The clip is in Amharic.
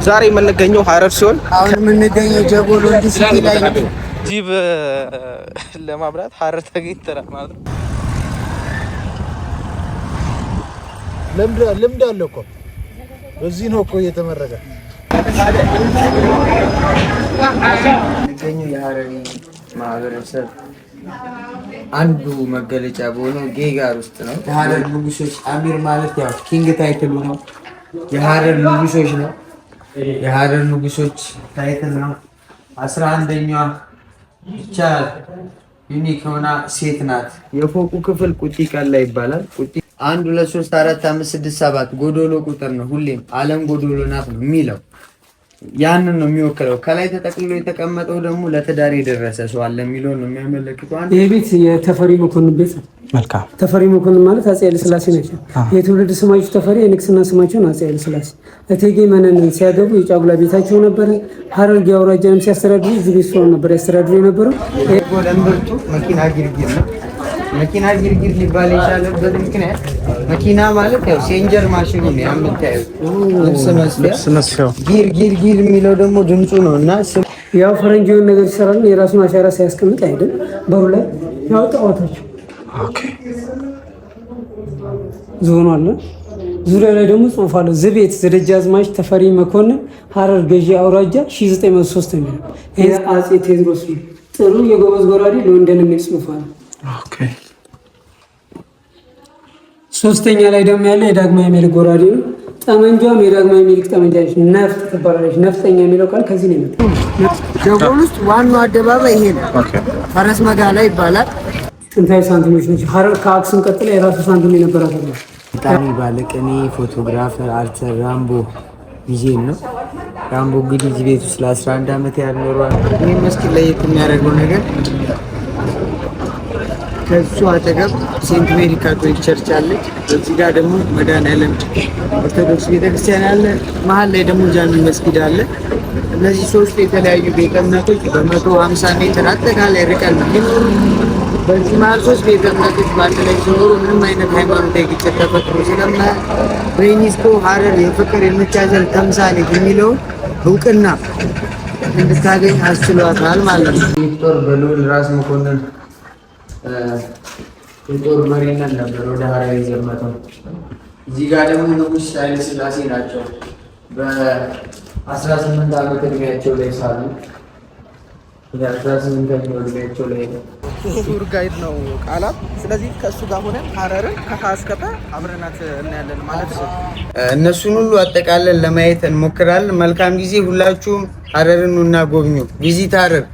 ዛሬ የምንገኘው ሀረር ሲሆን አሁን የምንገኘው ጀጎል ወንጂ ሲቲ ላይ ነው። ጂብ ለማብራት ሀረር ተገኝተናል ማለት ነው። ልምድ አለ እኮ በዚህ ነው እኮ እየተመረቀ የሚገኘው የሀረሪ ማህበረሰብ አንዱ መገለጫ በሆነው ጌጋር ውስጥ ነው። የሀረር ንጉሶች አሚር ማለት ያው ኪንግ ታይትሉ ነው። የሀረር ንጉሶች ነው። የሀረር ንጉሶች ታይትል ነው። 11ኛዋ ብቻ ዩኒክ ሆና ሴት ናት። የፎቁ ክፍል ቁጢ ቀላ ይባላል። ቁጢ 1 2 3 4 5 6 7 ጎዶሎ ቁጥር ነው። ሁሌም ዓለም ጎዶሎ ናት ነው የሚለው። ያንን ነው የሚወክለው። ከላይ ተጠቅልሎ የተቀመጠው ደግሞ ለትዳር የደረሰ ሰው አለ የሚለው ነው የሚያመለክተው። ይሄ ቤት የተፈሪ መኮንን ቤት ነው። መልካም። ተፈሪ መኮንን ማለት አፄ ኃይለ ሥላሴ ናቸው። የትውልድ ስማቸው ተፈሪ፣ የንግስና ስማቸው አፄ ኃይለ ሥላሴ። እቴጌ መነንን ሲያገቡ የጫጉላ ቤታቸው ነበር። ሀረርጌ አውራጃንም ሲያስተዳድሩ እዚህ ቤት ሰው ነበር ያስተዳድሩ የነበረው። ለምርቱ መኪና ጊርጊር ነው። መኪና ጊርጊር ሊባል የቻለበት ምክንያት መኪና ማለት ያው ሴንጀር ማሽኑ ነው የምታየው። ልብስ መስፊያው ጊር የሚለው ደግሞ ድምፁ ነው። እና ያው ፈረንጅ የሆነ ነገር ይሰራል የራሱን አሻራ ሳያስቀምጥ አይደል በሩ ላይ ያው ጣዖታቸው ዞኑ አለ። ዙሪያ ላይ ደግሞ ጽሑፍ አለ። ዝቤት ዘደጃዝማች ተፈሪ መኮንን ሀረር ገዢ አውራጃ 1903 የሚለው ይሄ አፄ ቴዎድሮስ ነው። ጥሩ የጎበዝ ጎራዴ ለወንደን የሚል ጽሑፍ አለ። ሶስተኛ ላይ ደግሞ ያለ የዳግማዊ ምኒልክ ጎራዴ ነው። ጠመንጃም የዳግማዊ ምኒልክ ጠመንጃ ነች። ነፍጥ ትባላለች። ነፍጠኛ የሚለው ቃል ከዚህ ነው የመጣው። ጀጎል ውስጥ ዋናው አደባባይ ይሄ ነው። ፈረስ መጋላ ይባላል። ጥንታዊ ሳንቲሞች ናቸው። ሀረር ከአክሱም ቀጥላ የራሱ ሳንቲም የነበራት ነው። በጣም ባለቅኔ ፎቶግራፈር አርተር ራምቦ ሚዜም ነው። ራምቦ እንግዲህ እዚህ ቤት ውስጥ ለ11 ዓመት ያልኖሯል። ይህ መስጊድ ለየት የሚያደርገው ነገር ከሱ አጠገብ ሴንት ሜሪ ካቶሊክ ቸርች አለች። እዚህ ጋር ደግሞ መድኃኔዓለም ኦርቶዶክስ ቤተክርስቲያን አለ። መሀል ላይ ደግሞ ጃሚ መስጊድ አለ። እነዚህ ሶስቱ የተለያዩ ቤተ እምነቶች በ150 ሜትር አጠቃላይ ርቀን ነው የሚኖሩ። በዚህ መሀል 3 ቤተ እምነቶች በአንድ ላይ ሲኖሩ ምንም አይነት ሃይማኖታዊ ግጭት ተፈጥሮ ስለማያውቅ በዩኔስኮ ሀረር የፍቅር የመቻቻል ተምሳሌት የሚለውን እውቅና እንድታገኝ አስችሏታል ማለት ነው። ቪክቶር በልዑል ራስ መኮንን የጦር መሪነት ነበር ወደ ሀረር የዘመተው። እዚህ ጋር ደግሞ ንጉሥ ኃይለ ሥላሴ ናቸው። በ18 ዓመት እድሜያቸው ላይ ሳሉ 18ኛው እድሜያቸው ላይ ነው። ቱር ጋይድ ነው ቃላት። ስለዚህ ከእሱ ጋር ሆነን ሀረርን ከሀ እስከ ፐ አብረናት እናያለን ማለት ነው። እነሱን ሁሉ አጠቃለን ለማየት እንሞክራለን። መልካም ጊዜ። ሁላችሁም ሀረርን ኑና ጎብኙ። ቪዚት ሀረር